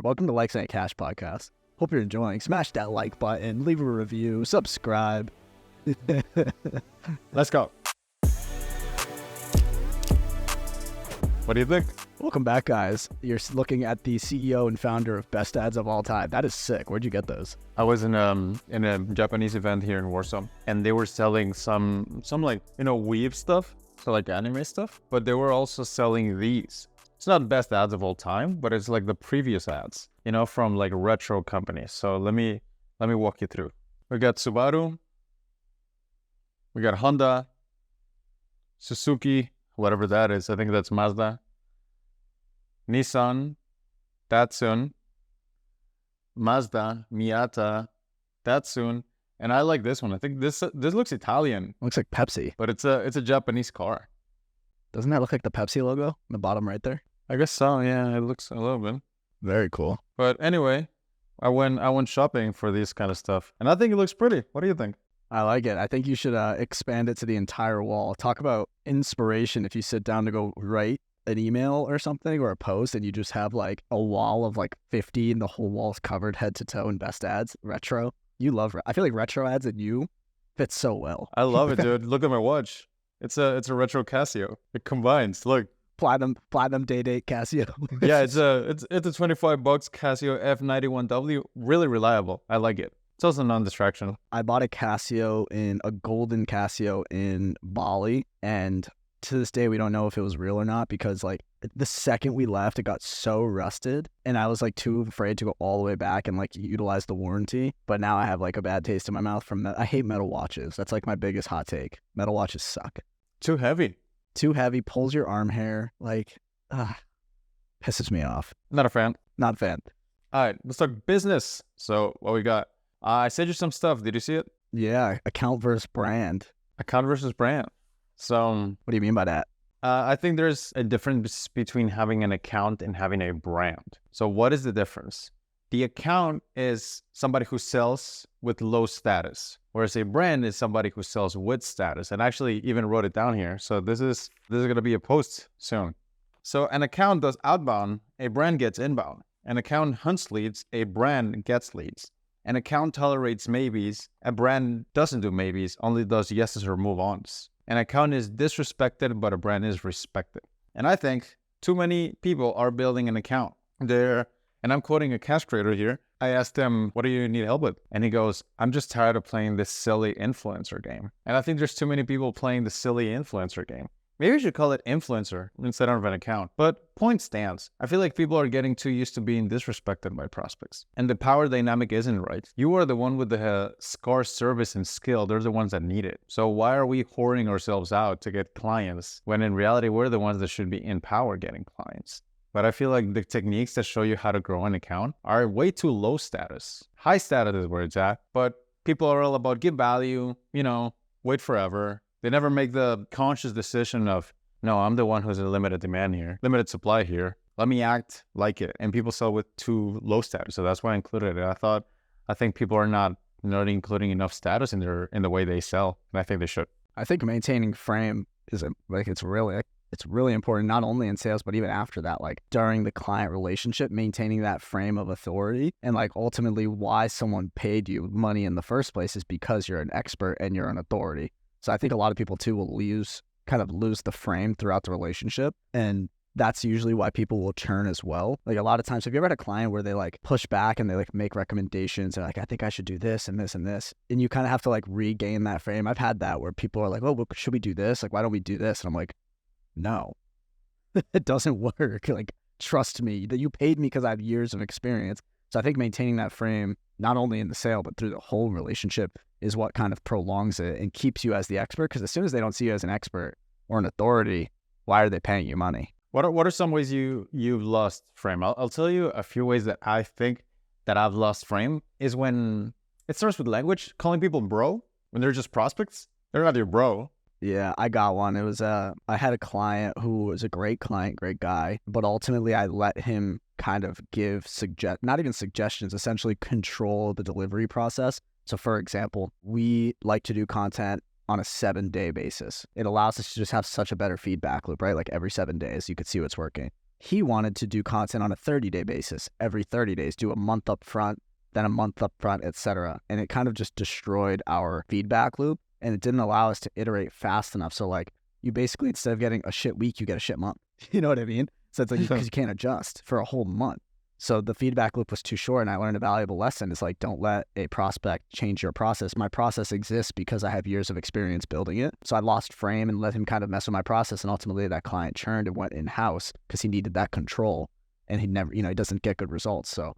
Welcome to Likes and Cash podcast. Hope you're enjoying. Smash that like button, leave a review, subscribe. Let's go. What do you think? Welcome back, guys. You're looking at the CEO and founder of Best Ads of All Time. That is sick. Where'd you get those? I was in a Japanese event here in Warsaw, and they were selling some like, weave stuff, so like anime stuff, but they were also selling these. It's not best ads of all time, but it's like the previous ads, from like retro companies. So let me walk you through. We got Subaru, we got Honda, Suzuki, whatever that is. I think that's Mazda, Nissan, Datsun, Mazda, Miata, Datsun, and I like this one. I think this looks Italian. Looks like Pepsi. But it's a Japanese car. Doesn't that look like the Pepsi logo in the bottom right there? I guess so. Yeah, it looks a little bit. Very cool. But anyway, I went shopping for this kind of stuff, and I think it looks pretty. What do you think? I like it. I think you should expand it to the entire wall. Talk about inspiration. If you sit down to go write an email or something or a post, and you just have like a wall of like 50, and the whole wall's covered head to toe in best ads, retro. You love. I feel like retro ads and you fit so well. I love it, dude. Look at my watch. It's a retro Casio. It combines. Look. Platinum day date Casio. Yeah, it's a $25 Casio F91W. Really reliable. I like it. It's also non-distraction. I bought a golden Casio in Bali, and to this day we don't know if it was real or not, because like the second we left it got so rusted, and I was like too afraid to go all the way back and like utilize the warranty. But now I have like a bad taste in my mouth from that. I hate metal watches. That's like my biggest hot take. Metal watches suck. Too heavy, pulls your arm hair, like pisses me off. Not a fan. All right, let's talk business. So what we got? I sent you some stuff. Did you see it? Yeah, account versus brand. So what do you mean by that? I think there's a difference between having an account and having a brand. So what is the difference? The account is somebody who sells with low status, whereas a brand is somebody who sells with status. And I actually even wrote it down here. So this is going to be a post soon. So an account does outbound, a brand gets inbound. An account hunts leads, a brand gets leads. An account tolerates maybes, a brand doesn't do maybes, only does yeses or move-ons. An account is disrespected, but a brand is respected. And I think too many people are building an account. And I'm quoting a cash creator here. I asked him, what do you need help with? And he goes, I'm just tired of playing this silly influencer game. And I think there's too many people playing the silly influencer game. Maybe we should call it influencer instead of an account. But point stands. I feel like people are getting too used to being disrespected by prospects. And the power dynamic isn't right. You are the one with the scarce service and skill. They're the ones that need it. So why are we whoring ourselves out to get clients when in reality we're the ones that should be in power getting clients? But I feel like the techniques that show you how to grow an account are way too low status. High status is where it's at, but people are all about give value, wait forever. They never make the conscious decision of, no, I'm the one who's in limited demand here, limited supply here. Let me act like it. And people sell with too low status. So that's why I included it. I think people are not including enough status in the way they sell. And I think they should. I think maintaining frame is it's really important, not only in sales, but even after that, like during the client relationship, maintaining that frame of authority. And like ultimately why someone paid you money in the first place is because you're an expert and you're an authority. So I think a lot of people too will lose the frame throughout the relationship. And that's usually why people will churn as well. Like a lot of times, have you ever had a client where they like push back and they like make recommendations and like, I think I should do this and this and this. And you kind of have to like regain that frame. I've had that where people are like, oh, well, should we do this? Like, why don't we do this? And I'm like, no, it doesn't work. Like, trust me, that you paid me because I have years of experience. So I think maintaining that frame, not only in the sale, but through the whole relationship is what kind of prolongs it and keeps you as the expert. Because as soon as they don't see you as an expert or an authority, why are they paying you money? What are some ways you've lost frame? I'll tell you a few ways that I think that I've lost frame is when it starts with language, calling people bro when they're just prospects. They're not your bro. Yeah, I got one. It was I had a client who was a great client, great guy, but ultimately I let him kind of not even suggestions, essentially control the delivery process. So for example, we like to do content on a 7-day basis. It allows us to just have such a better feedback loop, right? Like every 7 days, you could see what's working. He wanted to do content on a 30-day basis, every 30 days, do a month up front, then a month up front, etc. And it kind of just destroyed our feedback loop, and it didn't allow us to iterate fast enough. So like you basically, instead of getting a shit week, you get a shit month. You know what I mean? So it's like, because you can't adjust for a whole month. So the feedback loop was too short, and I learned a valuable lesson. It's like, don't let a prospect change your process. My process exists because I have years of experience building it. So I lost frame and let him kind of mess with my process. And ultimately that client churned and went in-house because he needed that control, and he never, he doesn't get good results. So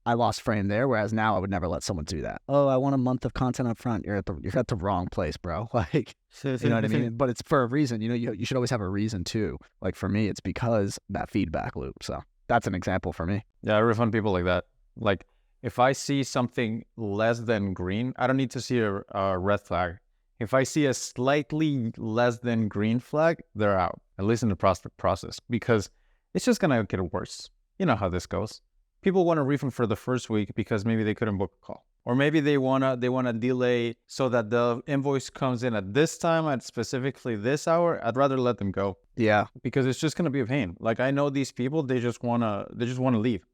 I lost frame there. Whereas now I would never let someone do that. Oh, I want a month of content up front. You're at the wrong place, bro. Like, you know what I mean? But it's for a reason. You should always have a reason too. Like for me, it's because that feedback loop. So that's an example for me. Yeah, I refund people like that. Like if I see something less than green, I don't need to see a red flag. If I see a slightly less than green flag, they're out, at least in the prospect process, because it's just going to get worse. You know how this goes. People want a refund for the first week because maybe they couldn't book a call. Or maybe they wanna delay so that the invoice comes in at this time, at specifically this hour. I'd rather let them go. Yeah. Because it's just gonna be a pain. Like I know these people, they just wanna leave.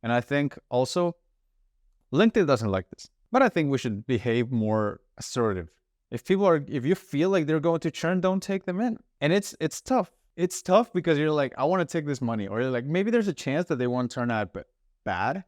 And I think also LinkedIn doesn't like this. But I think we should behave more assertive. If you feel like they're going to churn, don't take them in. And it's tough. It's tough because you're like, I want to take this money. Or you're like, maybe there's a chance that they won't turn out bad.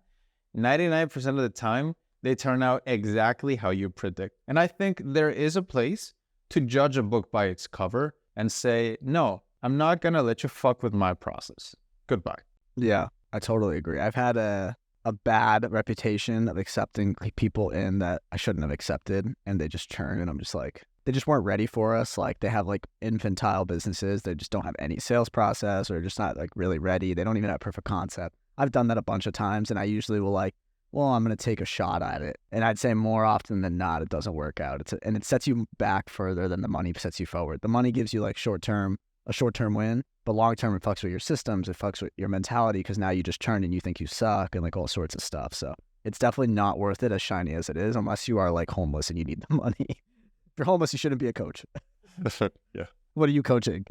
99% of the time, they turn out exactly how you predict. And I think there is a place to judge a book by its cover and say, no, I'm not going to let you fuck with my process. Goodbye. Yeah, I totally agree. I've had a bad reputation of accepting like people in that I shouldn't have accepted, and they just churn, and I'm just like, they just weren't ready for us. Like they have like infantile businesses. They just don't have any sales process, or just not like really ready. They don't even have proof of concept. I've done that a bunch of times, and I usually will like, well, I'm going to take a shot at it. And I'd say more often than not, it doesn't work out. And it sets you back further than the money sets you forward. The money gives you like a short-term win, but long-term it fucks with your systems. It fucks with your mentality because now you just churn and you think you suck and like all sorts of stuff. So it's definitely not worth it, as shiny as it is, unless you are like homeless and you need the money. If you're homeless, you shouldn't be a coach. Yeah. What are you coaching?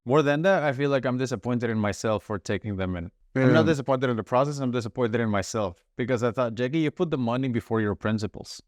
More than that, I feel like I'm disappointed in myself for taking them in. I'm not disappointed in the process. I'm disappointed in myself because I thought, Jackie, you put the money before your principles.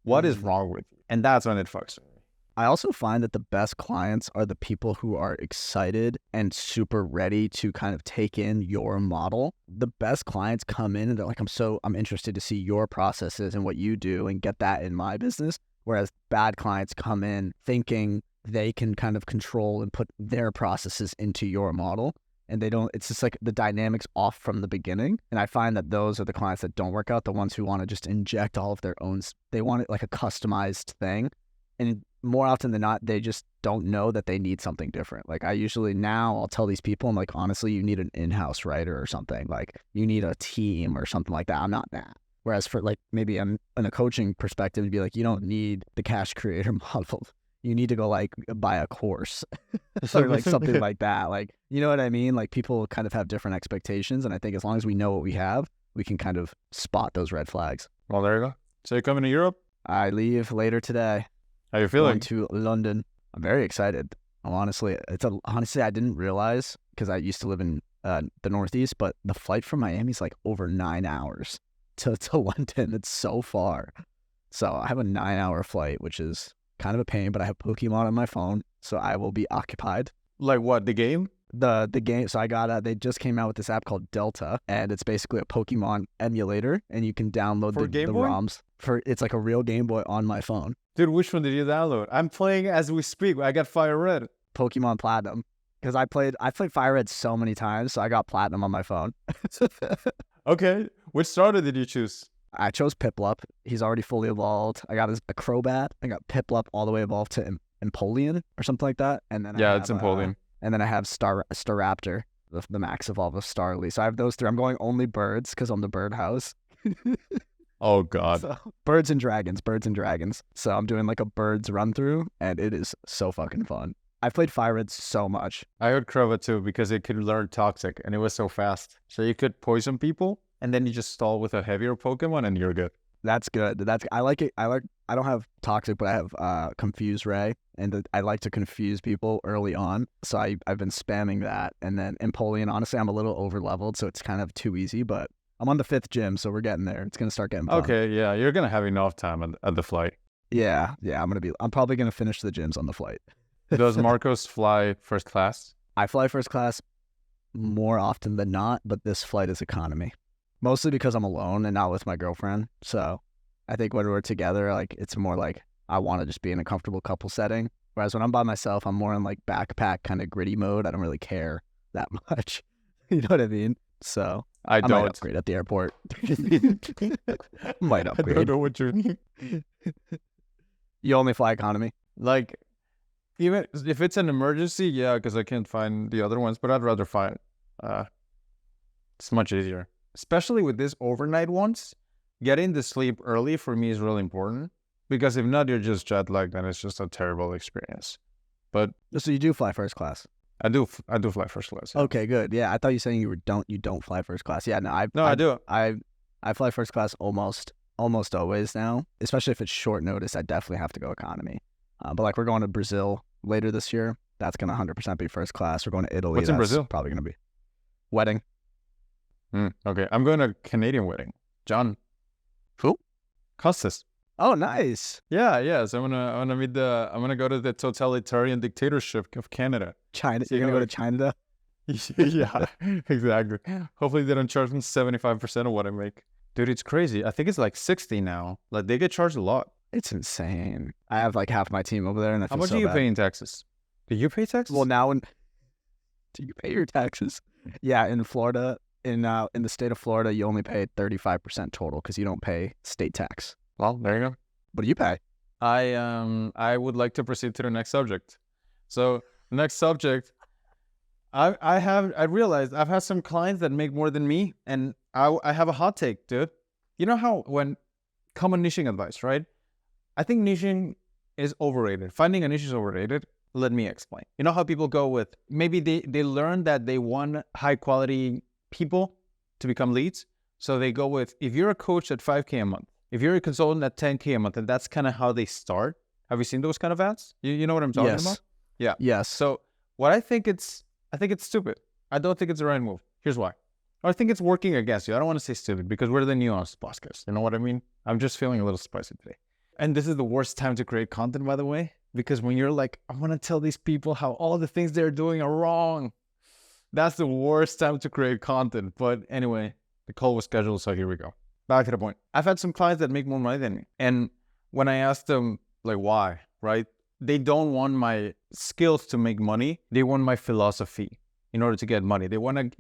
What is wrong with you? And that's when it fucks with me. I also find that the best clients are the people who are excited and super ready to kind of take in your model. The best clients come in and they're like, I'm interested to see your processes and what you do and get that in my business. Whereas bad clients come in thinking they can kind of control and put their processes into your model. And they don't, it's just like the dynamics off from the beginning. And I find that those are the clients that don't work out, the ones who want to just inject all of their own, they want it like a customized thing. And more often than not, they just don't know that they need something different. Like I usually now I'll tell these people, I'm like, honestly, you need an in-house writer or something. Like you need a team or something like that. I'm not that. Whereas for like maybe in a coaching perspective, to be like, you don't need the cash creator model. You need to go like buy a course or like something like that. Like, you know what I mean? Like people kind of have different expectations. And I think as long as we know what we have, we can kind of spot those red flags. Well, there you go. So you're coming to Europe? I leave later today. How you feeling? Going to London. I'm very excited. Honestly, I didn't realize because I used to live in the Northeast, but the flight from Miami is like over 9 hours to London. It's so far. So I have a 9-hour flight, which is kind of a pain, but I have Pokemon on my phone, so I will be occupied. Like what, the game? The game. So I got they just came out with this app called Delta, and it's basically a Pokemon emulator, and you can download the ROMs for. It's like a real Game Boy on my phone. Dude, which one did you download? I'm playing as we speak. I got Fire Red. Pokemon Platinum, because I played Fire Red so many times, so I got Platinum on my phone. Okay, which starter did you choose? I chose Piplup. He's already fully evolved. I got a Crobat. I got Piplup all the way evolved to Empoleon or something like that. And then it's Empoleon. And then I have Staraptor, the max evolve of Starly. So I have those three. I'm going only birds because I'm the bird house. Oh God. So, birds and dragons. So I'm doing like a birds run through, and it is so fucking fun. I've played Fire Red so much. I heard Crobat too because it could learn Toxic and it was so fast. So you could poison people and then you just stall with a heavier Pokemon and you're good. That's good. I like it. I I don't have toxic, but I have confuse Ray, and I like to confuse people early on. So I've been spamming that, and then Empoleon. Honestly, I'm a little over leveled, so it's kind of too easy. But I'm on the 5th gym, so we're getting there. It's gonna start getting fun. Okay, yeah, you're gonna have enough time at the flight. Yeah. I'm probably gonna finish the gyms on the flight. Does Marcos fly first class? I fly first class more often than not, but this flight is economy, mostly because I'm alone and not with my girlfriend. So I think when we're together, like it's more like I want to just be in a comfortable couple setting. Whereas when I'm by myself, I'm more in like backpack kind of gritty mode. I don't really care that much. You know what I mean? So I might don't. upgrade at the airport. Might I upgrade. don't know what you mean. You only fly economy? Like, even if it's an emergency, yeah, because I can't find the other ones, but I'd rather find it's much easier. Especially with this overnight ones, getting to sleep early for me is really important, because if not, you're just jet lagged and it's just a terrible experience. But So you do fly first class? I do fly first class. Yeah. Okay, good. Yeah, I thought you were saying you don't fly first class. Yeah, no, I do. I fly first class almost always now, especially if it's short notice. I definitely have to go economy. But like we're going to Brazil later this year. That's going to 100% be first class. We're going to Italy. What's in That's Brazil? probably going to be wedding. Okay, I'm going to a Canadian wedding. John. Who? Costas. Oh, nice. Yeah. So I'm gonna go to the totalitarian dictatorship of Canada. China. So You're going to go to China? Yeah, exactly. Hopefully they don't charge me 75% of what I make. Dude, it's crazy. I think it's like 60 now. Like they get charged a lot. It's insane. I have like half my team over there, and I How feel much so do you bad. pay in taxes? Do you pay taxes? Well, now do you pay your taxes? Yeah, in Florida, in the state of Florida, you only pay 35% total because you don't pay state tax. Well, there you go. What do you pay? I would like to proceed to the next subject. So next subject, I realized I've had some clients that make more than me, and I have a hot take, dude. You know how when common niching advice, right? I think niching is overrated. Finding a niche is overrated. Let me explain. You know how people go with, maybe they learn that they want high quality people to become leads. So they go with, if you're a coach at 5K a month, if you're a consultant at 10K a month, and that's kind of how they start. Have you seen those kind of ads? You know what I'm talking about? Yeah. Yes. So what I think it's stupid. I don't think it's the right move. Here's why. I think it's working against you. I don't want to say stupid because we're the nuanced podcast. You know what I mean? I'm just feeling a little spicy today. And this is the worst time to create content, by the way, because when you're like, I want to tell these people how all the things they're doing are wrong. That's the worst time to create content. But anyway, the call was scheduled, so here we go. Back to the point. I've had some clients that make more money than me. And when I ask them, like, why, right? They don't want my skills to make money. They want my philosophy in order to get money. They want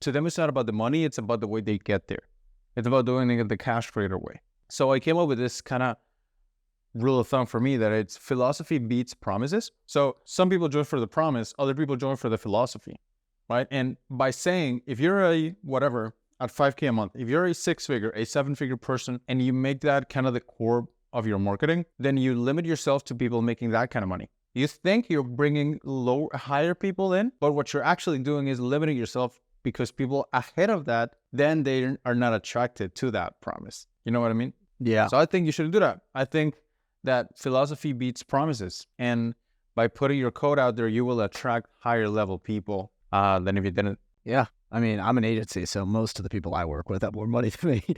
to them, it's not about the money. It's about the way they get there. It's about doing it the cash creator way. So I came up with this kind of rule of thumb for me that it's philosophy beats promises. So some people join for the promise, other people join for the philosophy, right? And by saying, if you're a whatever at 5K a month, if you're a 6-figure, a 7-figure person, and you make that kind of the core of your marketing, then you limit yourself to people making that kind of money. You think you're bringing higher people in, but what you're actually doing is limiting yourself because people ahead of that, then they are not attracted to that promise. You know what I mean? Yeah. So I think you shouldn't do that. I think that philosophy beats promises. And by putting your code out there, you will attract higher level people than if you didn't. Yeah. I mean, I'm an agency, so most of the people I work with have more money than me.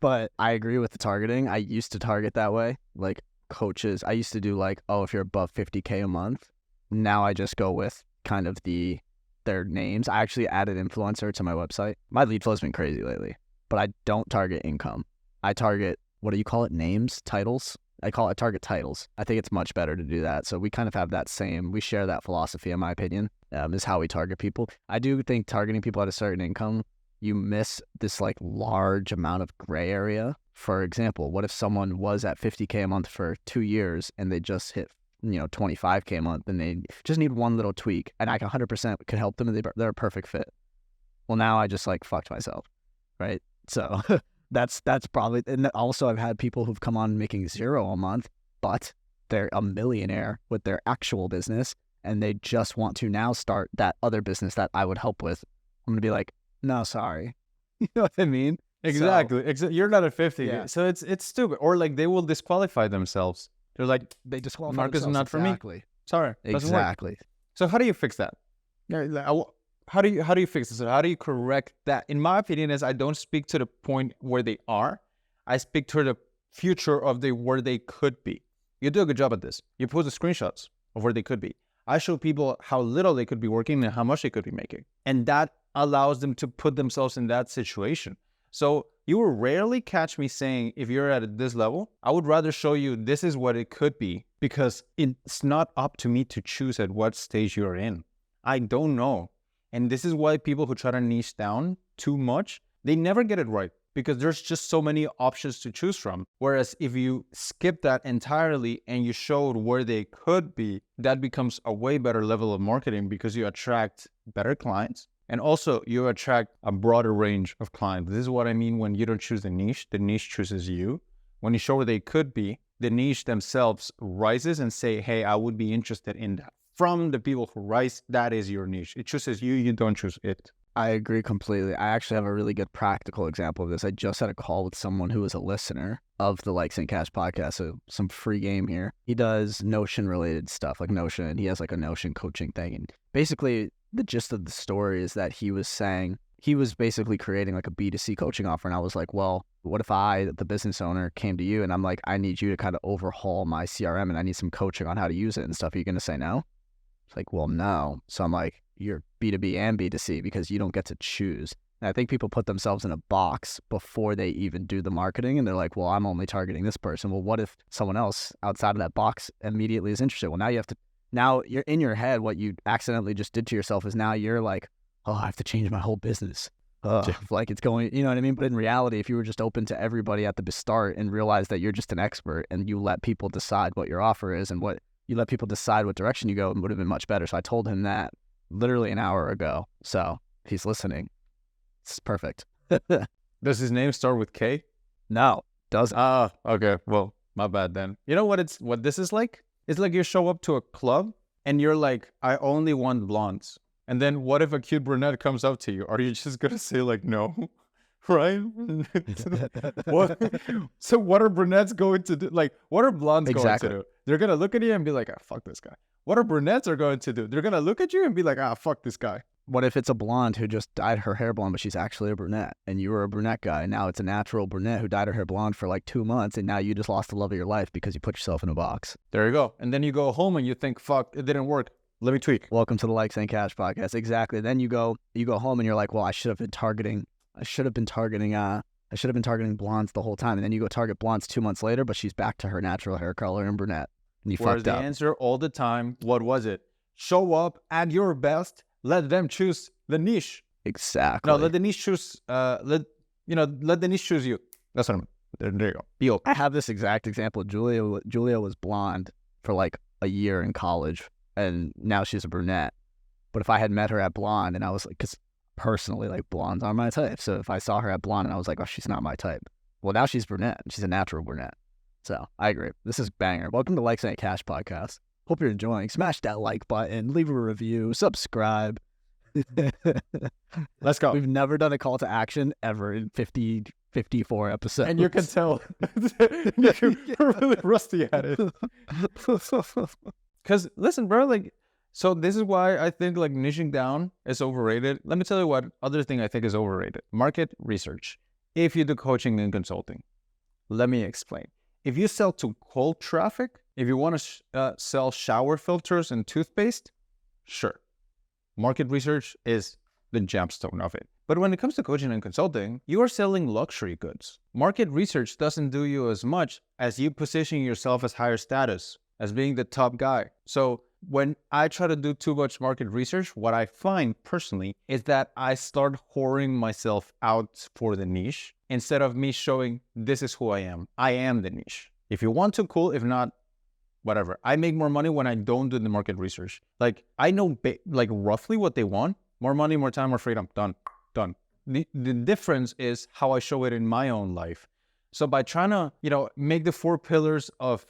But I agree with the targeting. I used to target that way. Like coaches, I used to do like, oh, if you're above 50K a month. Now I just go with kind of their names. I actually added influencer to my website. My lead flow has been crazy lately, but I don't target income. I target, what do you call it? Names, titles. I target titles. I think it's much better to do that. So we kind of have we share that philosophy, in my opinion, is how we target people. I do think targeting people at a certain income, you miss this like large amount of gray area. For example, what if someone was at 50K a month for 2 years and they just hit 25K a month, and they just need one little tweak, and I 100% could help them, and they're a perfect fit. Well, now I just like fucked myself, right? So that's probably, and also I've had people who've come on making 0 a month, but they're a millionaire with their actual business, and they just want to now start that other business that I would help with. I'm gonna be like, no, sorry. You know what I mean? Exactly. You're not at 50. Yeah. So it's stupid. Or like they will disqualify themselves. They're like, They disqualify Marcus is themselves. not for me. Exactly. Sorry, doesn't work. Exactly. So how do you fix that? Yeah, like, how do you fix this? How do you correct that? In my opinion, is I don't speak to the point where they are. I speak to the future of where they could be. You do a good job at this. You post the screenshots of where they could be. I show people how little they could be working and how much they could be making. And that allows them to put themselves in that situation. So you will rarely catch me saying, if you're at this level, I would rather show you this is what it could be, because it's not up to me to choose at what stage you're in. I don't know. And this is why people who try to niche down too much, they never get it right, because there's just so many options to choose from. Whereas if you skip that entirely and you showed where they could be, that becomes a way better level of marketing, because you attract better clients. And also you attract a broader range of clients. This is what I mean when you don't choose the niche chooses you. When you show where they could be, the niche themselves rises and say, hey, I would be interested in that. From the people who rise, that is your niche. It chooses you, you don't choose it. I agree completely. I actually have a really good practical example of this. I just had a call with someone who was a listener of the Likes and Cash podcast, so some free game here. He does Notion related stuff, like Notion. He has like a Notion coaching thing. And basically the gist of the story is that he was saying, he was basically creating like a B2C coaching offer. And I was like, well, what if I, the business owner, came to you and I'm like, I need you to kind of overhaul my CRM and I need some coaching on how to use it and stuff. Are you going to say no? It's like, well, no. So I'm like, you're B2B and B2C because you don't get to choose. And I think people put themselves in a box before they even do the marketing. And they're like, well, I'm only targeting this person. Well, what if someone else outside of that box immediately is interested? Well, now you have to, now you're in your head. What you accidentally just did to yourself is now you're like, oh, I have to change my whole business. Like it's going, you know what I mean? But in reality, if you were just open to everybody at the start and realize that you're just an expert and you let people decide what your offer is and what you let people decide what direction you go, it would have been much better. So I told him that literally an hour ago. So if he's listening, it's perfect. Does his name start with K? No, doesn't. Ah, okay. Well, my bad then. You know what this is like? It's like you show up to a club and you're like, I only want blondes. And then what if a cute brunette comes up to you? Are you just going to say like, no? Right? So what are brunettes going to do? Like, what are blondes going to do? They're going to look at you and be like, ah, fuck this guy. What are brunettes are going to do? They're going to look at you and be like, ah, fuck this guy. What if it's a blonde who just dyed her hair blonde, but she's actually a brunette, and you were a brunette guy, and now it's a natural brunette who dyed her hair blonde for like 2 months, and now you just lost the love of your life because you put yourself in a box. There you go. And then you go home and you think, fuck, it didn't work. Let me tweak. Welcome to the Likes and Cash podcast. Exactly. Then you go home and you're like, well, I should have been targeting blondes the whole time. And then you go target blondes 2 months later, but she's back to her natural hair color and brunette. And you Whereas fucked up. The answer all the time, what was it? Show up at your best. Let them choose the niche. Exactly. No, let the niche choose. Let the niche choose you. That's what I mean. There you go. Be open. I have this exact example. Julia was blonde for like a year in college, and now she's a brunette. But if I had met her at blonde, and I was like, because personally, like blondes aren't my type. So if I saw her at blonde and I was like, oh, she's not my type. Well, now she's brunette. She's a natural brunette. So I agree. This is banger. Welcome to Likes and Cash podcast. Hope you're enjoying. Smash that like button, leave a review, subscribe. Let's go. We've never done a call to action ever in 54 episodes. And you can tell you're really rusty at it. Because listen, bro, like, so this is why I think like niching down is overrated. Let me tell you what other thing I think is overrated. Market research. If you do coaching and consulting, let me explain. If you sell to cold traffic, if you want to sell shower filters and toothpaste, sure. Market research is the gemstone of it. But when it comes to coaching and consulting, you are selling luxury goods. Market research doesn't do you as much as you positioning yourself as higher status, as being the top guy. So when I try to do too much market research, what I find personally is that I start whoring myself out for the niche instead of me showing this is who I am. I am the niche. If you want to, cool. If not, whatever. I make more money when I don't do the market research. Like I know like roughly what they want. More money, more time, more freedom. Done. The difference is how I show it in my own life. So by trying to, make the 4 pillars of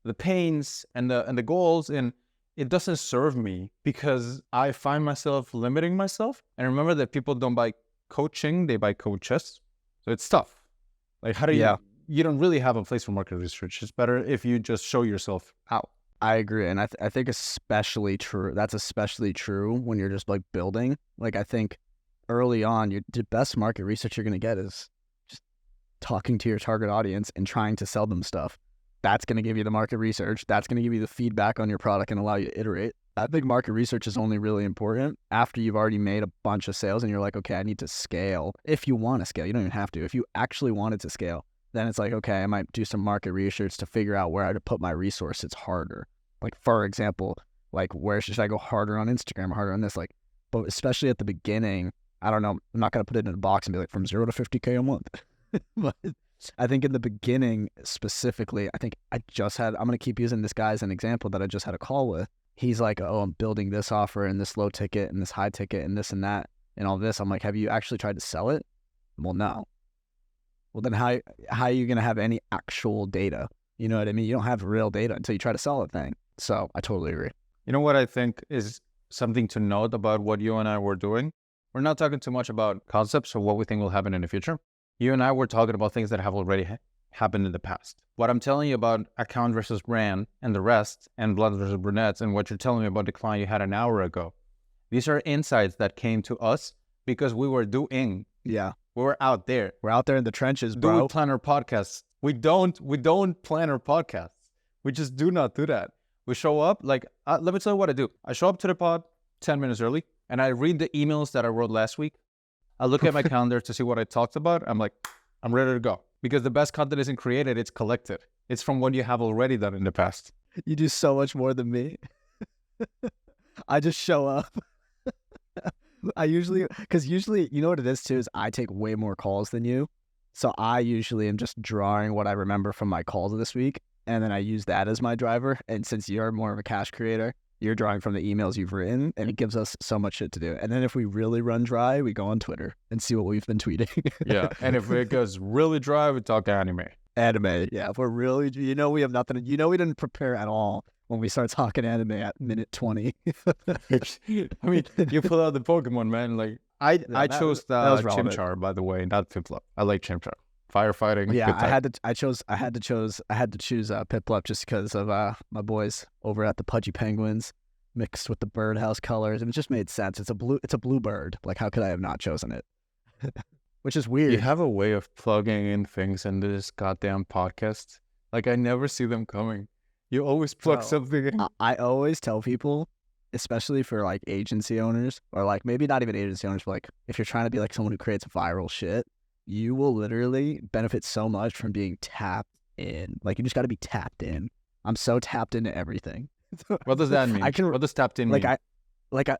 the pains and the goals, and it doesn't serve me because I find myself limiting myself. And remember that people don't buy coaching, they buy coaches. So it's tough. Like, how do you? Yeah. You don't really have a place for market research. It's better if you just show yourself out. I agree, and I think especially true. That's especially true when you're just like building. Like I think early on, the best market research you're gonna get is just talking to your target audience and trying to sell them stuff. That's gonna give you the market research. That's gonna give you the feedback on your product and allow you to iterate. I think market research is only really important after you've already made a bunch of sales and you're like, okay, I need to scale. If you want to scale, you don't even have to. If you actually wanted to scale, then it's like, okay, I might do some market research to figure out where to put my resources harder. Like, for example, like, where should I go harder on Instagram or harder on this? Like, but especially at the beginning, I don't know, I'm not going to put it in a box and be like, from 0 to 50K a month. But I think in the beginning, specifically, I'm going to keep using this guy as an example that I just had a call with. He's like, oh, I'm building this offer and this low ticket and this high ticket and this and that and all this. I'm like, have you actually tried to sell it? Well, no. Well, then how are you going to have any actual data? You know what I mean? You don't have real data until you try to sell a thing. So I totally agree. You know what I think is something to note about what you and I were doing? We're not talking too much about concepts or what we think will happen in the future. You and I were talking about things that have already happened in the past. What I'm telling you about account versus brand and the rest, and blondes versus brunettes, and what you're telling me about the client you had an hour ago, these are insights that came to us because we were doing. Yeah. We were out there. We're out there in the trenches, Do bro. we plan our podcasts? We don't plan our podcasts. We just do not do that. We show up, like, let me tell you what I do. I show up to the pod 10 minutes early, and I read the emails that I wrote last week. I look at my calendar to see what I talked about. I'm like, I'm ready to go. Because the best content isn't created, it's collected. It's from what you have already done in the past. You do so much more than me. I just show up. Because usually, you know what it is too, is I take way more calls than you. So I usually am just drawing what I remember from my calls this week. And then I use that as my driver. And since you're more of a cash creator, you're drawing from the emails you've written, and it gives us so much shit to do. And then if we really run dry, we go on Twitter and see what we've been tweeting. Yeah. And if it goes really dry, we talk anime. Anime. Yeah. If we're really, we have nothing, we didn't prepare at all when we start talking anime at minute 20. I mean, you pull out the Pokemon, man. Like, I chose the Chimchar, by the way, not Piplup. I like Chimchar. Firefighting. Yeah, I had to choose Piplup just because of my boys over at the Pudgy Penguins mixed with the birdhouse colors, and it just made sense. It's a blue bird. Like, how could I have not chosen it? Which is weird. You have a way of plugging in things into this goddamn podcast. Like, I never see them coming. You always plug something in. I always tell people, especially for like agency owners, or like maybe not even agency owners, but like if you're trying to be like someone who creates viral shit, you will literally benefit so much from being tapped in. Like, you just got to be tapped in. I'm so tapped into everything. What does that mean? What does tapped in mean? I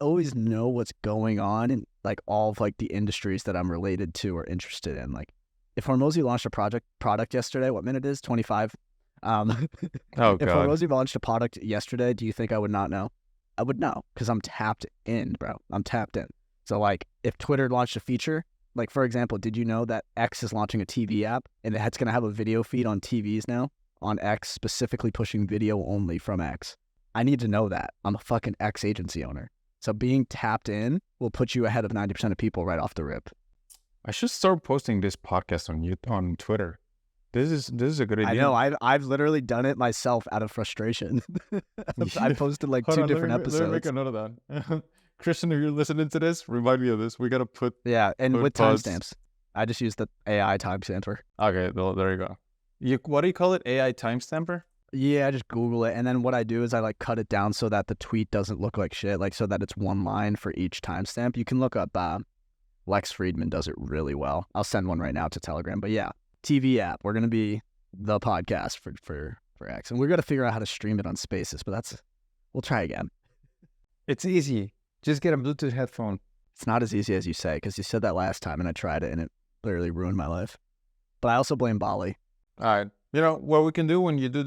always know what's going on in like all of like the industries that I'm related to or interested in. Like, if Hormozy launched a product yesterday, what minute is 25? Oh If God. Hormozy launched a product yesterday, do you think I would not know? I would know, because I'm tapped in, bro. I'm tapped in. So like, if Twitter launched a feature, like, for example, did you know that X is launching a TV app and it's going to have a video feed on TVs now on X, specifically pushing video only from X? I need to know that. I'm a fucking X agency owner. So being tapped in will put you ahead of 90% of people right off the rip. I should start posting this podcast on Twitter. This is a good idea. I know. I've literally done it myself out of frustration. I posted like two different episodes. Let me make a note of that. Christian, if you're listening to this, remind me of this. We got to put... Yeah, and with timestamps. I just use the AI timestamper. Okay, well, there you go. What do you call it? AI timestamper? Yeah, I just Google it. And then what I do is I like cut it down so that the tweet doesn't look like shit, like so that it's one line for each timestamp. You can look up, Lex Friedman does it really well. I'll send one right now to Telegram. But yeah, TV app. We're going to be the podcast for X. And we're going to figure out how to stream it on Spaces, but we'll try again. It's easy. Just get a Bluetooth headphone. It's not as easy as you say, because you said that last time and I tried it and it literally ruined my life. But I also blame Bali. All right. You know what we can do when we do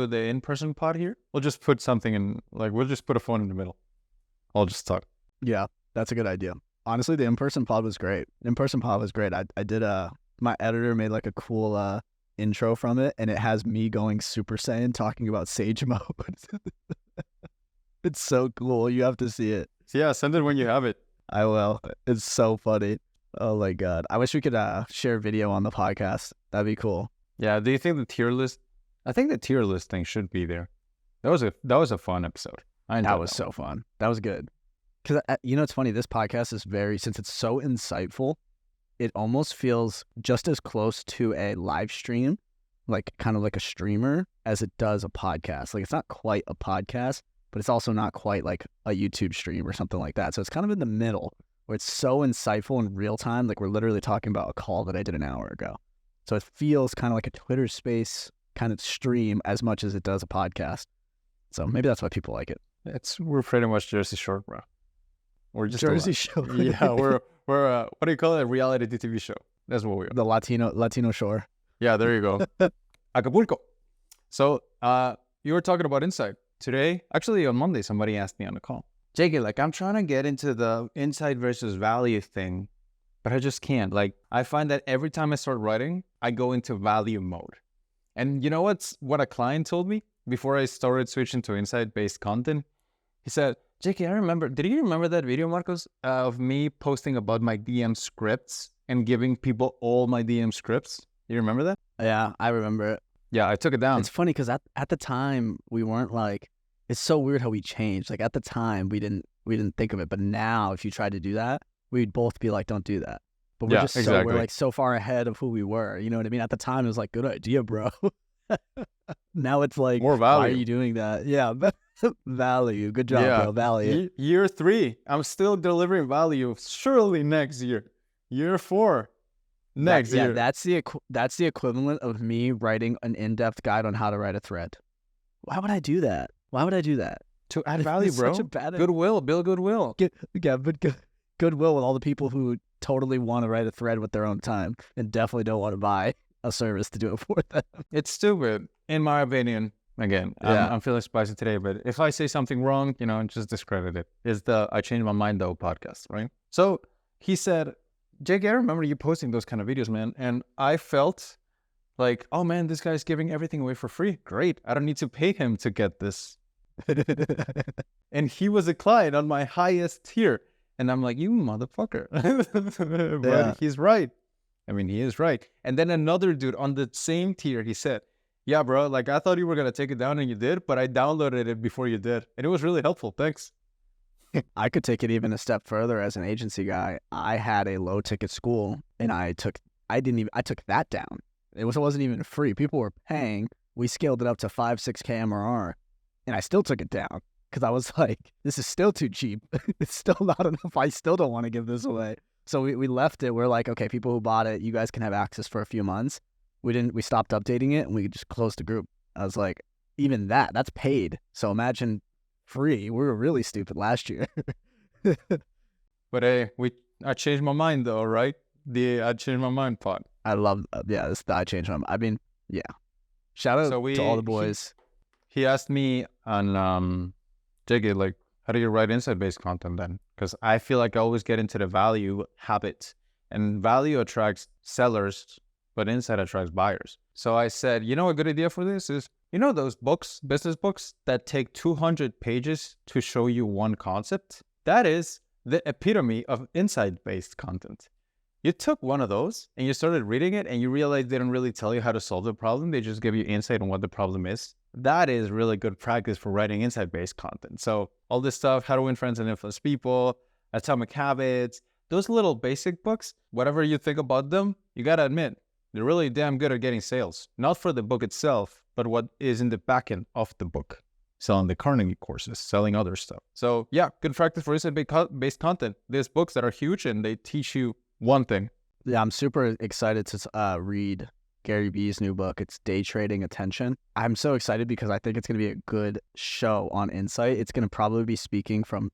the in-person pod here? We'll just put something in, like, we'll just put a phone in the middle. I'll just talk. Yeah, that's a good idea. Honestly, the in-person pod was great. I did my editor made like a cool intro from it, and it has me going Super Saiyan talking about Sage mode. It's so cool. You have to see it. Yeah, send it when you have it. I will. It's so funny. Oh my God. I wish we could share video on the podcast. That'd be cool. Yeah. Do you think the tier list? I think the tier list thing should be there. That was a fun episode. I enjoyed That was so fun. That was good. Because, it's funny. This podcast is since it's so insightful, it almost feels just as close to a live stream, like kind of like a streamer, as it does a podcast. Like, it's not quite a podcast, but it's also not quite like a YouTube stream or something like that. So it's kind of in the middle where it's so insightful in real time. Like, we're literally talking about a call that I did an hour ago. So it feels kind of like a Twitter space kind of stream as much as it does a podcast. So maybe that's why people like it. We're pretty much Jersey Shore, bro. We're just Jersey Shore. Yeah, we're what do you call it? A reality TV show. That's what we are. The Latino Shore. Yeah, there you go. Acapulco. So you were talking about insight. Today, actually on Monday, somebody asked me on the call, JK, like, I'm trying to get into the insight versus value thing, but I just can't. Like, I find that every time I start writing, I go into value mode. And you know what a client told me before I started switching to insight-based content? He said, JK, I remember, did you remember that video, Marcos, of me posting about my DM scripts and giving people all my DM scripts? You remember that? Yeah, I remember it. Yeah, I took it down. It's funny because at the time we weren't like, it's so weird how we changed. Like, at the time we didn't think of it, but now if you tried to do that, we'd both be like, don't do that. But we're we're like so far ahead of who we were. You know what I mean? At the time it was like, good idea, bro. Now it's like, more value. Why are you doing that? Yeah, value. Good job, bro. Value. Year 3, I'm still delivering value. Surely next year. Year 4, next year. Yeah, that's the equivalent of me writing an in-depth guide on how to write a thread. Why would I do that? To add value, bro. Such a bad goodwill. Build goodwill. Goodwill with all the people who totally want to write a thread with their own time and definitely don't want to buy a service to do it for them. It's stupid, in my opinion. Again, I'm feeling spicy today, but if I say something wrong, just discredit it. It's the I Changed My Mind Though podcast, right? So he said, JK, I remember you posting those kind of videos, man. And I felt like, oh man, this guy's giving everything away for free. Great. I don't need to pay him to get this. And he was a client on my highest tier. And I'm like, you motherfucker. But he's right. I mean, he is right. And then another dude on the same tier, he said, yeah, bro, like, I thought you were going to take it down and you did, but I downloaded it before you did. And it was really helpful. Thanks. I could take it even a step further as an agency guy. I had a low ticket school and I took that down. It wasn't even free. People were paying. We scaled it up to 5-6K MRR and I still took it down because I was like, this is still too cheap. It's still not enough. I still don't want to give this away. So we left it. We're like, okay, people who bought it, you guys can have access for a few months. We stopped updating it and we just closed the group. I was like, even that's paid. So imagine free. We were really stupid last year. But hey, I changed my mind though, right? The I changed my mind part. I love, I changed my mind. I mean, yeah. Shout out to all the boys. He asked me on, JK, like, how do you write insight-based content then? Because I feel like I always get into the value habit and value attracts sellers, but insight attracts buyers. So I said, a good idea for this is, those books, business books that take 200 pages to show you one concept? That is the epitome of insight-based content. You took one of those and you started reading it and you realized they don't really tell you how to solve the problem. They just give you insight on what the problem is. That is really good practice for writing insight-based content. So all this stuff, how to win friends and influence people, atomic habits, those little basic books, whatever you think about them, you got to admit, they're really damn good at getting sales. Not for the book itself, but what is in the back end of the book. Selling the Carnegie courses, selling other stuff. So yeah, good practice for insight-based content. There's books that are huge and they teach you one thing. Yeah, I'm super excited to read Gary Vee's new book. It's Day Trading Attention. I'm so excited because I think it's going to be a good show on insight. It's going to probably be speaking from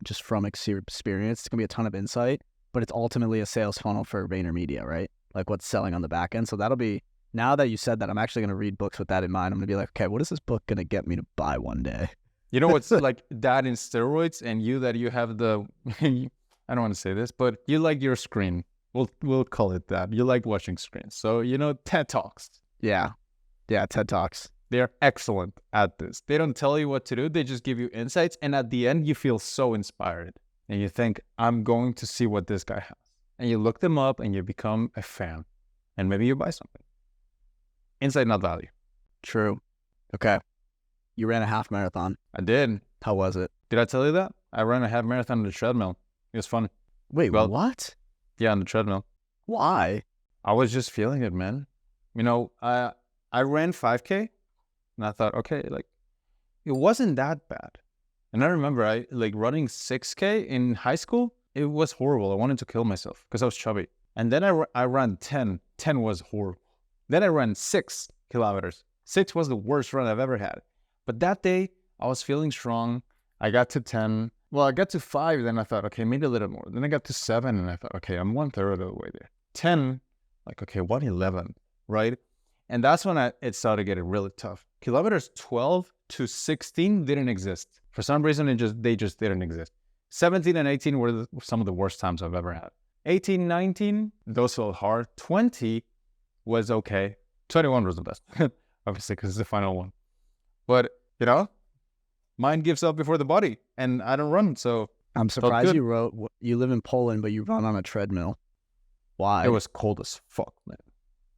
experience. It's going to be a ton of insight, but it's ultimately a sales funnel for VaynerMedia, right? Like what's selling on the back end. So that'll be, now that you said that, I'm actually going to read books with that in mind. I'm going to be like, okay, what is this book going to get me to buy one day? You know what's like that in steroids, and you have the, I don't want to say this, but you like your screen. We'll call it that. You like watching screens. So, TED Talks. Yeah, TED Talks. They're excellent at this. They don't tell you what to do. They just give you insights. And at the end, you feel so inspired. And you think, I'm going to see what this guy has. and you look them up and you become a fan, and maybe you buy something. Insight, not value. True. Okay. You ran a half marathon. I did. How was it? Did I tell you that? I ran a half marathon on the treadmill. It was fun. Wait, Well- what? Yeah, on the treadmill. Why? I was just feeling it, man. You know, I ran 5K, and I thought, okay, like, it wasn't that bad. And I remember I like running 6K in high school. It was horrible. I wanted to kill myself because I was chubby. And then I ran 10. 10 was horrible. Then I ran 6 kilometers. 6 was the worst run I've ever had. But that day, I was feeling strong. I got to 10. Well, I got to 5. Then I thought, okay, maybe a little more. Then I got to 7, and I thought, okay, I'm 1/3 of the way there. 10, like, okay, 1:11, right? And that's when it started getting really tough. Kilometers 12 to 16 didn't exist. For some reason, they just didn't exist. 17 and 18 were some of the worst times I've ever had. 18, 19, those felt hard. 20 was okay. 21 was the best, obviously, because it's the final one. But, you know, mind gives up before the body, and I don't run, so I'm surprised good. you live in Poland, but you run on a treadmill. Why? it was cold as fuck, man.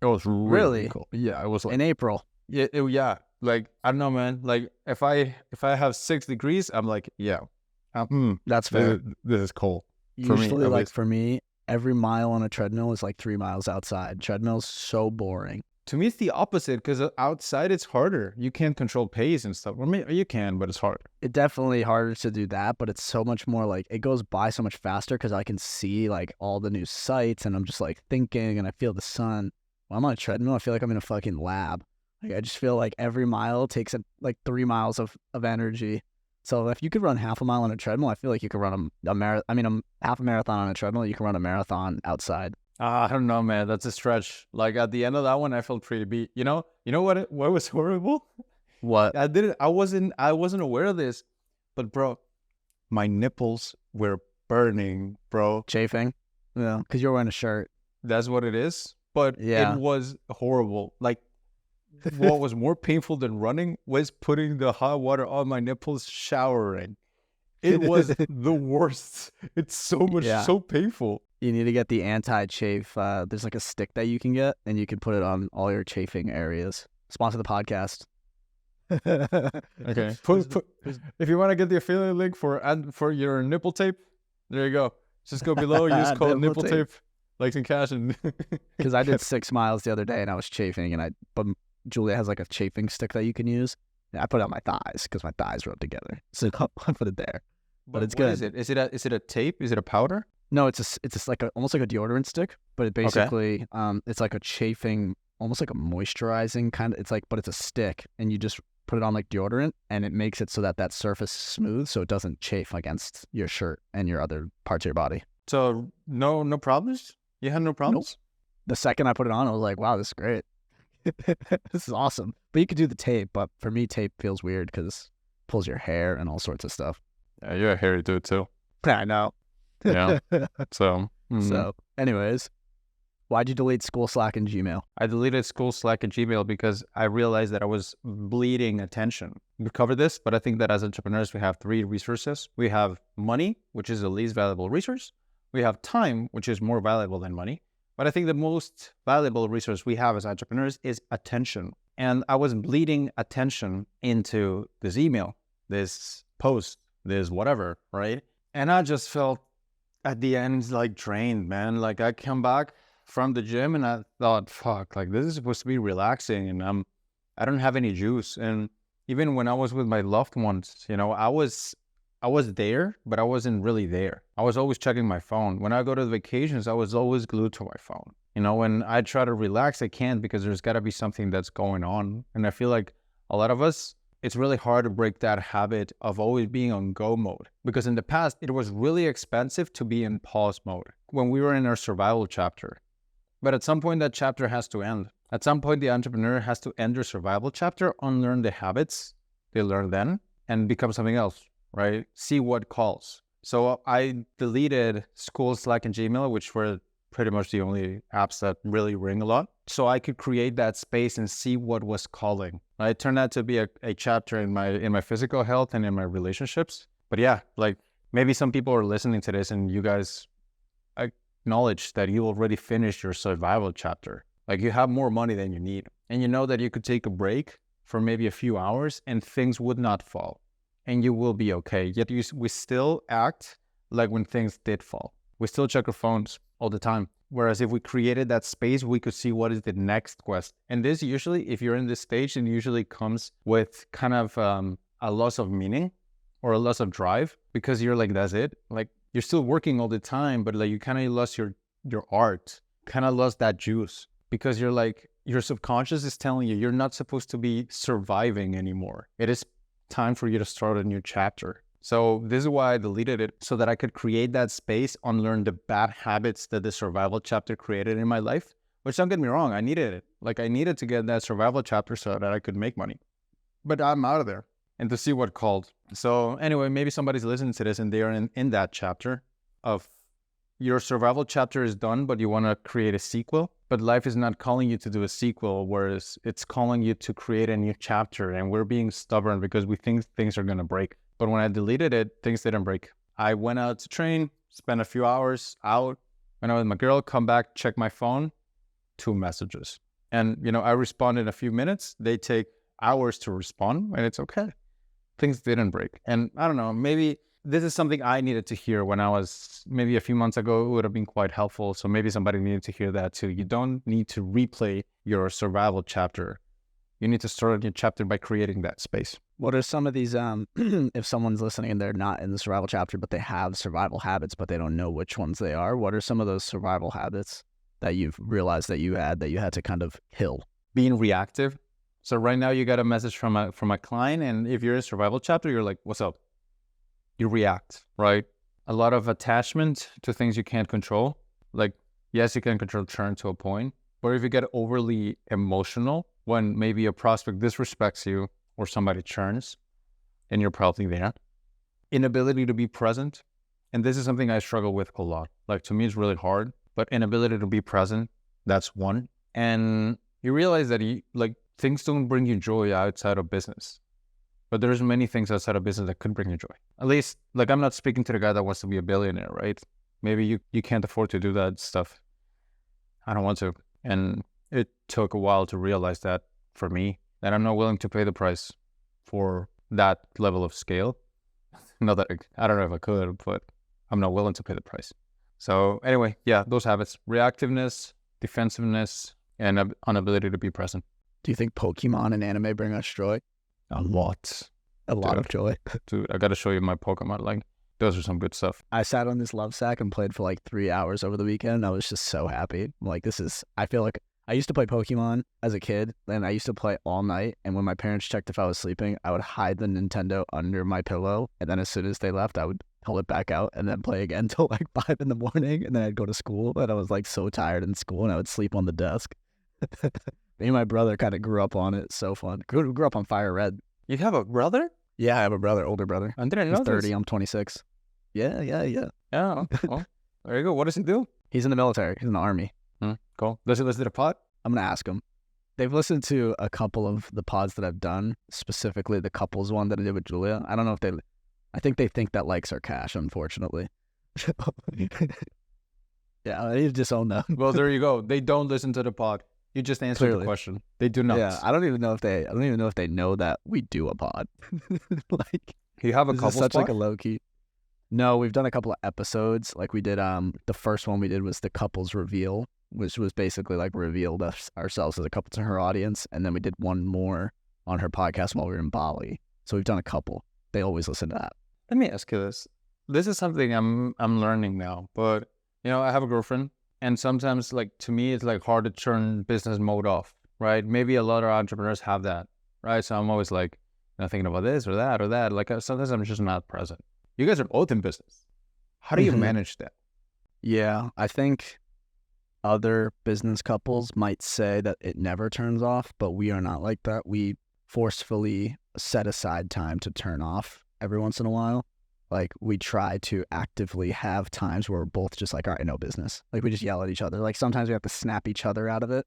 It was really Really? cold. Yeah, it was like, in April. yeah. Like, I don't know, man. Like, if I have 6 degrees, I'm like, yeah, That's fair. this is cold. For me, Usually, at like least. for me, every mile on a treadmill is like 3 miles outside. Treadmill's so boring. To me, it's the opposite, because outside it's harder. You can't control pace and stuff. I mean, you can, but it's hard. It's definitely harder to do that, but it's so much more like it goes by so much faster because I can see like all the new sights and I'm just like thinking and I feel the sun. When I'm on a treadmill, I feel like I'm in a fucking lab. Like I just feel like every mile takes like 3 miles of energy. So if you could run half a mile on a treadmill, I feel like you could run half a marathon on a treadmill. You can run a marathon outside. I don't know, man. That's a stretch. Like, at the end of that one, I felt pretty beat. You know what was horrible? What? I wasn't aware of this, but bro, my nipples were burning, bro. Chafing? Yeah, because you're wearing a shirt. That's what it is. But Yeah. it was horrible. Like, what was more painful than running was putting the hot water on my nipples, showering. It was the worst. It's so painful. You need to get the anti-chafe. There's like a stick that you can get, and you can put it on all your chafing areas. Sponsor the podcast. Okay. If you want to get the affiliate link for your nipple tape, there you go. Just go below. Use code Nipple nipple tape. Like in cash and Because I did 6 miles the other day, and I was chafing, but Julia has like a chafing stick that you can use. And I put it on my thighs because my thighs rub together. So I put it there. But it's what good. is it? Is it a tape? Is it a powder? No, it's like almost like a deodorant stick, but it basically it's like a chafing, almost like a moisturizing kind of. It's like, but it's a stick, and you just put it on like deodorant, and it makes it so that surface is smooth, so it doesn't chafe against your shirt and your other parts of your body. So no problems? You had no problems? The second I put it on, I was like, wow, this is great. This is awesome. But you could do the tape, but for me, tape feels weird because it pulls your hair and all sorts of stuff. Yeah, you're a hairy dude too. I know. Yeah. So, So, anyways, why'd you delete school Slack and Gmail? I deleted school Slack and Gmail because I realized that I was bleeding attention. We covered this, but I think that as entrepreneurs, we have 3 resources. We have money, which is the least valuable resource. We have time, which is more valuable than money. But I think the most valuable resource we have as entrepreneurs is attention. And I was bleeding attention into this email, this post, this whatever, right? And I just felt at the end like drained, man. Like, I come back from the gym and I thought, fuck, like this is supposed to be relaxing and I don't have any juice. And even when I was with my loved ones, you know, I was there, but I wasn't really there. I was always checking my phone. When I go to the vacations, I was always glued to my phone. You know, when I try to relax, I can't because there's got to be something that's going on. And I feel like a lot of us, it's really hard to break that habit of always being on go mode. Because in the past, it was really expensive to be in pause mode when we were in our survival chapter. But at some point, that chapter has to end. At some point, the entrepreneur has to end their survival chapter, unlearn the habits they learned then, and become something else, right? See what calls. So I deleted school, Slack, and Gmail, which were pretty much the only apps that really ring a lot. So I could create that space and see what was calling. It turned out to be a chapter in my physical health and in my relationships. But yeah, like maybe some people are listening to this and you guys, knowledge that you already finished your survival chapter. Like you have more money than you need. And you know that you could take a break for maybe a few hours and things would not fall. And you will be okay. Yet we still act like when things did fall. We still check our phones all the time. Whereas if we created that space, we could see what is the next quest. And this usually, if you're in this stage, it usually comes with kind of a loss of meaning or a loss of drive, because you're like, that's it. Like you're still working all the time, but like you kind of lost your art, kind of lost that juice, because you're like, your subconscious is telling you you're not supposed to be surviving anymore. It is time for you to start a new chapter. So this is why I deleted it, so that I could create that space, unlearn the bad habits that the survival chapter created in my life, which don't get me wrong, I needed it. Like I needed to get that survival chapter so that I could make money. But I'm out of there. And to see what called. So anyway, maybe somebody's listening to this and they are in that chapter of your survival chapter is done, but you want to create a sequel. But life is not calling you to do a sequel, whereas it's calling you to create a new chapter. And we're being stubborn because we think things are going to break. But when I deleted it, things didn't break. I went out to train, spent a few hours out, went out with my girl, come back, check my phone, 2 messages. And, I respond in a few minutes. They take hours to respond, and it's okay. Things didn't break. And I don't know, maybe this is something I needed to hear when I was maybe a few months ago. It would have been quite helpful. So maybe somebody needed to hear that too. You don't need to replay your survival chapter. You need to start a new chapter by creating that space. What are some of these, if someone's listening and they're not in the survival chapter, but they have survival habits, but they don't know which ones they are? What are some of those survival habits that you've realized that you had to kind of kill? Being reactive. So right now you got a message from a client, and if you're in a survival chapter, you're like, what's up? You react, right? A lot of attachment to things you can't control. Like, yes, you can control churn to a point, but if you get overly emotional when maybe a prospect disrespects you or somebody churns, and you're probably there. Inability to be present. And this is something I struggle with a lot. Like to me, it's really hard, but inability to be present, that's one. And you realize that things don't bring you joy outside of business, but there's many things outside of business that could bring you joy. At least, I'm not speaking to the guy that wants to be a billionaire, right? Maybe you can't afford to do that stuff. I don't want to. And it took a while to realize that for me, that I'm not willing to pay the price for that level of scale. Not that I don't know if I could, but I'm not willing to pay the price. So anyway, yeah, those habits: reactiveness, defensiveness, and inability to be present. Do you think Pokemon and anime bring us joy? A lot. A lot of joy. Dude, I got to show you my Pokemon. Like, those are some good stuff. I sat on this love sack and played for 3 hours over the weekend. I was just so happy. I feel like I used to play Pokemon as a kid, and I used to play all night. And when my parents checked if I was sleeping, I would hide the Nintendo under my pillow. And then as soon as they left, I would pull it back out and then play again till 5 in the morning. And then I'd go to school, and I was so tired in school, and I would sleep on the desk. Me and my brother kind of grew up on it. So fun. Grew up on Fire Red. You have a brother? Yeah, I have a brother, older brother. I didn't know He's 30, this. I'm 26. Yeah. Yeah, well, there you go. What does he do? He's in the military. He's in the Army. Cool. Does he listen to the pod? I'm going to ask him. They've listened to a couple of the pods that I've done, specifically the couples one that I did with Julia. I don't know if I think they think that likes our cash, unfortunately. Yeah, you disown them. Well, there you go. They don't listen to the pod. You just answered Clearly. the question. They do not. Yeah, I don't even know if they know that we do a pod. You have a this couple is such spot? a low key. No, we've done a couple of episodes. We did the first one we did was the couples reveal, which was basically revealed ourselves as a couple to her audience, and then we did one more on her podcast while we were in Bali. So we've done a couple. They always listen to that. Let me ask you this. This is something I'm learning now, but I have a girlfriend, and sometimes to me it's hard to turn business mode off, right? Maybe a lot of entrepreneurs have that, right? So I'm always thinking about this or that or that. Sometimes I'm just not present. You guys are both in business. How do you manage that? Yeah, I think other business couples might say that it never turns off, but we are not like that. We forcefully set aside time to turn off every once in a while. We try to actively have times where we're both just all right, no business. We just yell at each other. Sometimes we have to snap each other out of it,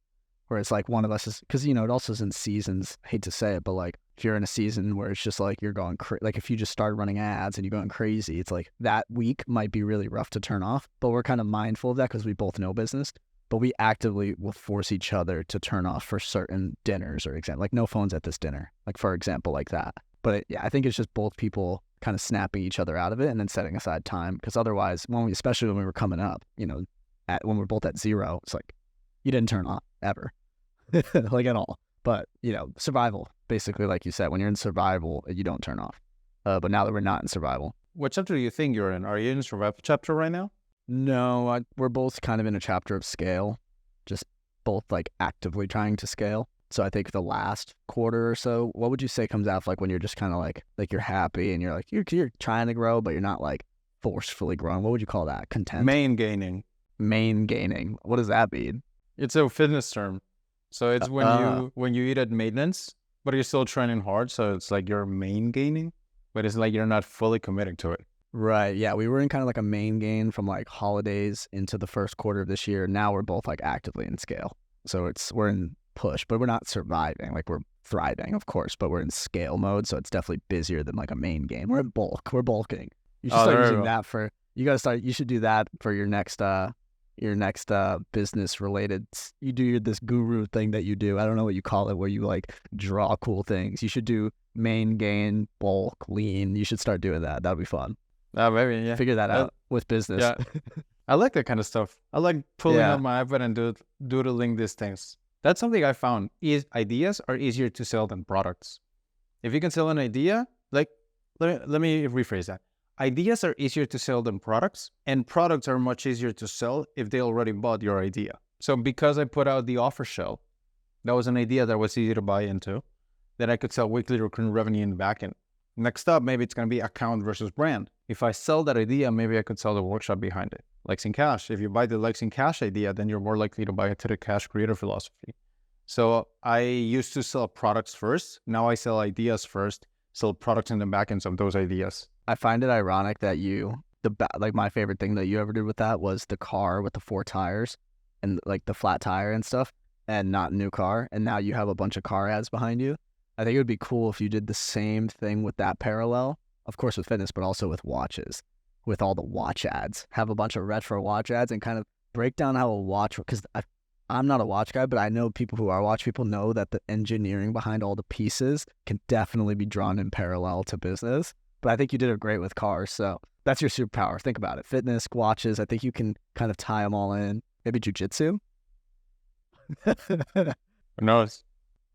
where it's one of us is, because, it also is in seasons. I hate to say it, but if you're in a season where it's just like you're going like if you just start running ads and you're going crazy, it's like that week might be really rough to turn off. But we're kind of mindful of that because we both know business. But we actively will force each other to turn off for certain dinners or example, like no phones at this dinner, like for example, like that. But yeah, I think it's just both people kind of snapping each other out of it and then setting aside time. Because otherwise, especially when we were coming up, when we're both at zero, it's like you didn't turn off ever, like at all. But survival, basically, like you said, when you're in survival, you don't turn off. But now that we're not in survival, What chapter do you think you're in? Are you in survival chapter right now? no, we're both kind of in a chapter of scale, just both like actively trying to scale. So I think the last quarter or so, what would you say comes out like when you're just kind of like you're happy and you're like you're trying to grow, but you're not like forcefully growing? What would you call that? Content? Main gaining. Main gaining. What does that mean? It's a fitness term. So it's when you eat at maintenance, but you're still training hard. So it's like you're main gaining, but it's like you're not fully committing to it. Right. Yeah. We were in kind of like a main gain from like holidays into the first quarter of this year. Now we're both like actively in scale. So we're in push, but we're not surviving. Like we're thriving, of course, but we're in scale mode. So it's definitely busier than like a main gain. We're in bulk. We're bulking. You should start using that you should do that for your next business related. You do this guru thing that you do. I don't know what you call it, where you like draw cool things. You should do main gain, bulk, lean. You should start doing that. That'd be fun. Maybe, yeah. Figure that out with business. Yeah. I like that kind of stuff. I like pulling out my iPad and doodling these things. That's something I found. Ideas are easier to sell than products. If you can sell an idea, like, let me rephrase that. Ideas are easier to sell than products, and products are much easier to sell if they already bought your idea. So because I put out the offer shell, that was an idea that was easy to buy into, that I could sell weekly recurring revenue in the backend. Next up, maybe it's going to be account versus brand. If I sell that idea, maybe I could sell the workshop behind it. Likes in Cash. If you buy the Likes in Cash idea, then you're more likely to buy it to the Cash creator philosophy. So I used to sell products first. Now I sell ideas first, sell products in the backends of those ideas. I find it ironic that my favorite thing that you ever did with that was the car with the 4 tires and like the flat tire and stuff, and not a new car. And now you have a bunch of car ads behind you. I think it would be cool if you did the same thing with that parallel, of course with fitness, but also with watches, with all the watch ads. Have a bunch of retro watch ads and kind of break down how a watch, because I'm not a watch guy, but I know people who are watch people know that the engineering behind all the pieces can definitely be drawn in parallel to business. But I think you did it great with cars. So that's your superpower. Think about it. Fitness, watches. I think you can kind of tie them all in. Maybe jujitsu. Who knows?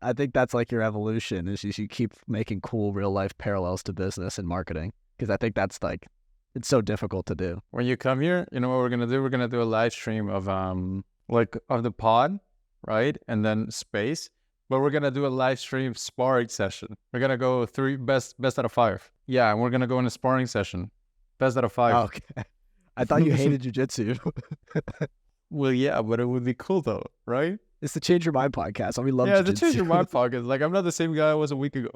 I think that's like your evolution, is you keep making cool real life parallels to business and marketing. Because I think that's like, it's so difficult to do. When you come here, you know what we're going to do? We're going to do a live stream of of the pod, right? And then space. But we're going to do a live stream sparring session. We're going to go 3 best out of 5. Yeah, and we're going to go in a sparring session. Best out of 5. Okay. I thought you hated jujitsu. Well, yeah, but it would be cool though, right? It's the Change Your Mind podcast. We love the jiu-jitsu. Change Your Mind podcast. Like, I'm not the same guy I was a week ago.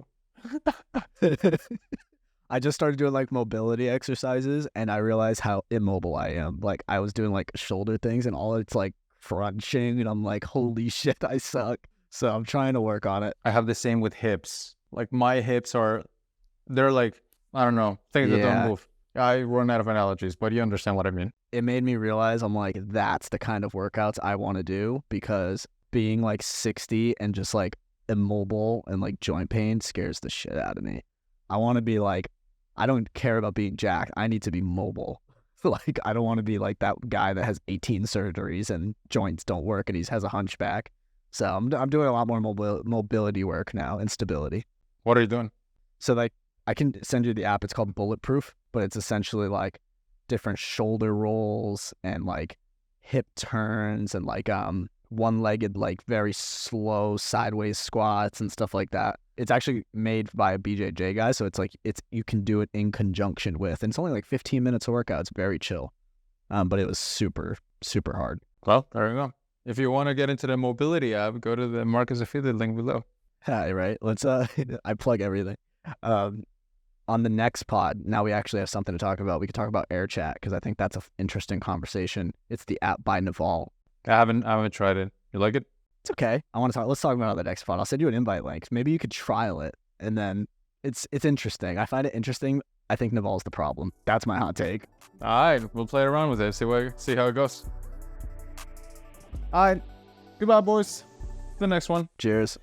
I just started doing like mobility exercises and I realized how immobile I am. Like I was doing like shoulder things and all it's like crunching and I'm like, holy shit, I suck. So I'm trying to work on it. I have the same with hips. Like my hips they're like, I don't know, things that don't move. I run out of analogies, but you understand what I mean. It made me realize I'm like, that's the kind of workouts I want to do, because being like 60 and just like immobile and like joint pain scares the shit out of me. I want to be like, I don't care about being jacked. I need to be mobile. Like, I don't want to be like that guy that has 18 surgeries and joints don't work and he has a hunchback. So I'm doing a lot more mobility work now and stability. What are you doing? So like, I can send you the app. It's called Bulletproof, but it's essentially like different shoulder rolls and like hip turns and like one-legged, like very slow sideways squats and stuff like that. It's actually made by a BJJ guy, so it's like you can do it in conjunction with, and it's only like 15 minutes of workout. It's very chill, but it was super, super hard. Well, there you go. If you want to get into the mobility app, go to the Marcus affiliate link below. Hi, right? Let's I plug everything. On the next pod, now we actually have something to talk about. We could talk about Air Chat because I think that's an interesting conversation. It's the app by Naval. I haven't tried it. You like it? It's okay. Let's talk about it on the next pod. I'll send you an invite link. Maybe you could trial it And then it's interesting. I find it interesting. I think Naval's the problem. That's my hot take. All right, we'll play around with it. See how it goes. All right, goodbye, boys. The next one. Cheers.